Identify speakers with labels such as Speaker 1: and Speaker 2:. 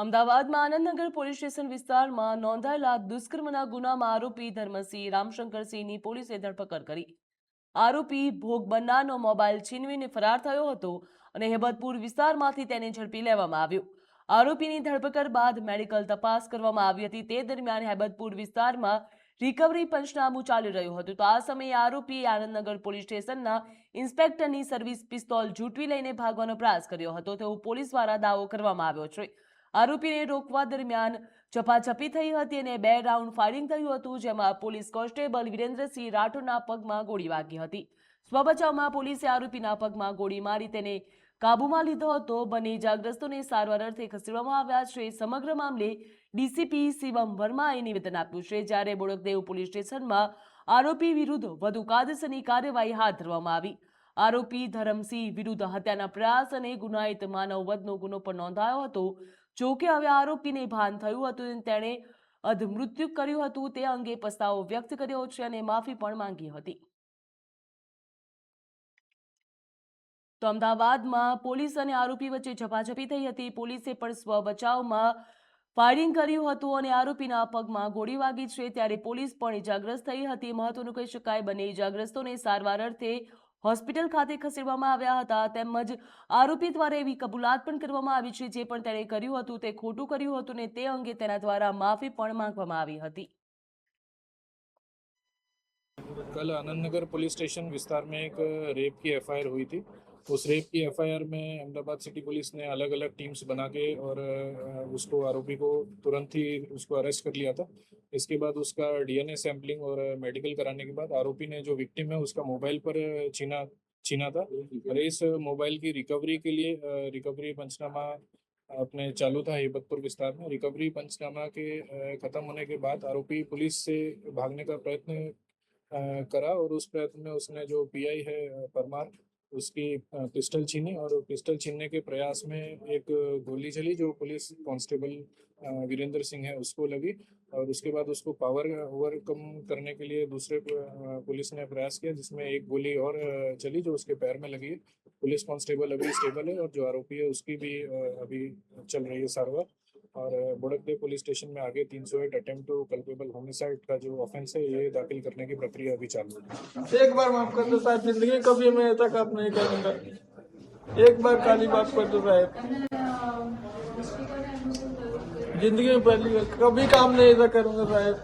Speaker 1: અમદાવાદમાં Anandnagar police station વિસ્તારમાં નોંધાયેલા દુષ્કર્મના ગુનામાં આરોપી ધર્મસિંહ રામશંકરસિંહની પોલીસે ધરપકડ કરી। આરોપી ભોગ બનનારનો મોબાઈલ છીનવીને ફરાર થયો હતો અને હેબતપુર વિસ્તારમાંથી તેને ઝડપી લેવામાં આવ્યો। આરોપીની ધરપકડ બાદ મેડિકલ તપાસ કરવામાં આવી હતી। તે દરમિયાન હેબતપુર વિસ્તારમાં રિકવરી પંચનામું ચાલી રહ્યું હતું, તો આ સમયે આરોપીએ આનંદનગર પોલીસ સ્ટેશનના ઇન્સ્પેક્ટરની સર્વિસ પિસ્તોલ ઝૂંટવી લઈને ભાગવાનો પ્રયાસ કર્યો હતો તેવો પોલીસ દ્વારા દાવો કરવામાં આવ્યો છે। આરોપીને રોકવા દરમિયાન ઝપાઝપી થઈ હતી અને 2 રાઉન્ડ ફાયરિંગ થયું હતું, જેમાં પોલીસ કોન્સ્ટેબલ વિરેન્દ્રસિંહ રાઠોડના પગમાં ગોળી વાગી હતી। સ્વબચાવમાં પોલીસે આરોપીના પગમાં ગોળી મારી તેને કાબૂમાં લીધો હતો। બંને ઇજાગ્રસ્તોને સારવાર અર્થે ખસેડવામાં આવ્યા છે। સમગ્ર મામલે ડીસીપી શિવમ વર્માએ નિવેદન આપ્યું છે, જ્યારે બોડકદેવ પોલીસ સ્ટેશનમાં આરોપી વિરુદ્ધ વધુ કાયદેસરની કાર્યવાહી હાથ ધરવામાં આવી। આરોપી ધરમસિંહ વિરુદ્ધ હત્યાના પ્રયાસ અને ગુનાહિત માનવવધનો ગુનો પણ નોંધાયો હતો। જો કે હવે આરોપીને ભાન થયું હતું અને તેણે અધમૃત્યુ કર્યું હતું, તે અંગે પસ્તાવો વ્યક્ત કર્યો છે અને માફી પણ માંગી હતી। તો અમદાવાદમાં પોલીસ અને આરોપી વચ્ચે ઝપાઝપી થઈ હતી। પોલીસે પણ સ્વ બચાવમાં ફાયરિંગ કર્યું હતું અને આરોપીના પગમાં ગોળી વાગી છે, ત્યારે પોલીસ પણ ઇજાગ્રસ્ત થઈ હતી। મહત્વનું કહી શકાય, બંને ઇજાગ્રસ્તોને સારવાર અર્થે હોસ્પિટલ ખાતે ખસેડવામાં આવ્યા હતા। તેમજ આરોપી દ્વારા એવી કબૂલાત પણ કરવામાં આવી છે જે પણ તેણે કર્યું હતું તે ખોટું કર્યું હતું અને તે અંગે તેના દ્વારા માફી પણ માંગવામાં આવી હતી।
Speaker 2: कल आनंदनगर पुलिस स्टेशन विस्तार में एक रेप की एफआईआर हुई थी। उस रेप की एफआईआर में अहमदाबाद सिटी पुलिस ने अलग अलग टीम्स बना के और उसको आरोपी को तुरंत ही उसको अरेस्ट कर लिया था। इसके बाद उसका डीएनए सैंपलिंग और मेडिकल कराने के बाद आरोपी ने जो विक्टिम है उसका मोबाइल पर छीना था और इस मोबाइल की रिकवरी के लिए रिकवरी पंचनामा अपने चालू था हेबतपुर विस्तार में। रिकवरी पंचनामा के खत्म होने के बाद आरोपी पुलिस से भागने का प्रयत्न करा और उस प्रयत्न में उसने जो पीआई है परमार उसकी पिस्टल छीनी और पिस्टल छीनने के प्रयास में एक गोली चली जो पुलिस कांस्टेबल वीरेंद्र सिंह है उसको लगी और उसके बाद उसको पावर ओवरकम करने के लिए दूसरे पुलिस ने प्रयास किया, जिसमें एक गोली और चली जो उसके पैर में लगी है। पुलिस कांस्टेबल अभी स्टेबल है और जो आरोपी है उसकी भी अभी चल रही है सारवार। और बोडकदेव पुलिस स्टेशन में आगे 308 अटेम्प्ट टू कल्पेबल होमिसाइड का जो ऑफेंस है ये दाखिल करने की प्रक्रिया अभी चालू है।
Speaker 3: एक बार माफ कर दो साहब, जिंदगी में कभी मैं ऐसा काम नहीं करूंगा। एक बार खाली माफ कर दो साहब, जिंदगी में पहली बार कभी काम नहीं ऐसा करूंगा साहब।